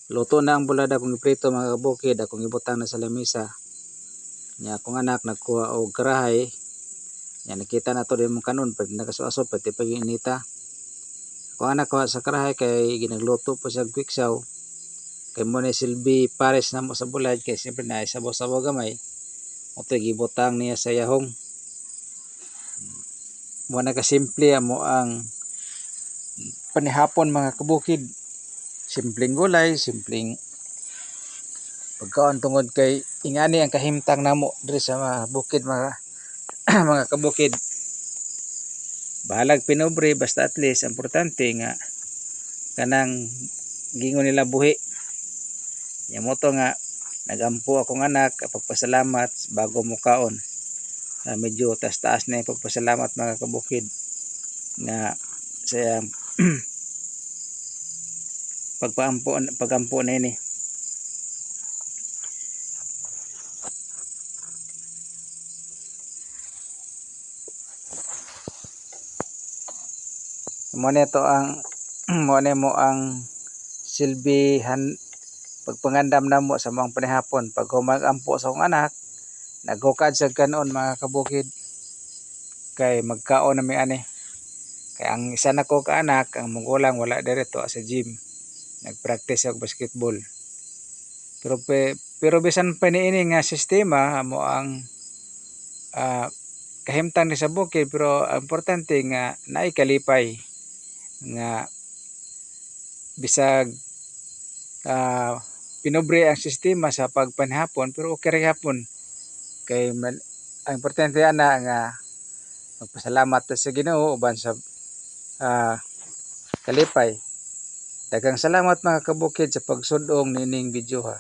Luto na ang bulada akong iprito mga kabukid, akong ibutang na sa lamisa. Nya akong anak nagkuha og karahay. Nya nakita na to din mong kanon pag nakasuaso pati pag inita. Akong anak kuha sa karahay kay ginagluto po siya kwiksaw. Kay mo ni silbi pares na mo sa bulad kay siyempre na sabaw-sabaw gamay. Oto gibutang niya sa yahong. Mo na kasimple mo ang panihapon mga kabukid. Simpleng gulay, simpleng pagkaon tungod kay ingani ang kahimtang namo diri sa mga bukid mga mga kabukid. Bahalag pinobre basta at least importante nga kanang gingon nila buhi. Nya mo to nga nagampo akong anak pagpasalamat bago mo kaon. Medyo taas-taas na yung pagpasalamat mga kabukid nga sa pagampo na ini. Mo mo ang silbihan pagpangandam namo sa mga panihapon pag humagampo sa akong anak naghukad sa kanon mga kabukid kay magkaon na mi ani. Kay ang isa nako ka anak ang magulang wala direto sa gym nagpractice og basketball. Pero bisan pa niini nga sistema amo ang kahimtang ni sa bukid pero ang importante nga naay kalipay nga bisag pinobre ang sistema sa pagpanhapon pero okay ra hapon kay ang importante ana nga magpasalamat ta sa Ginoo uban sa kalipay. Daghang salamat mga kabukid sa pagsud-ong nining video ha.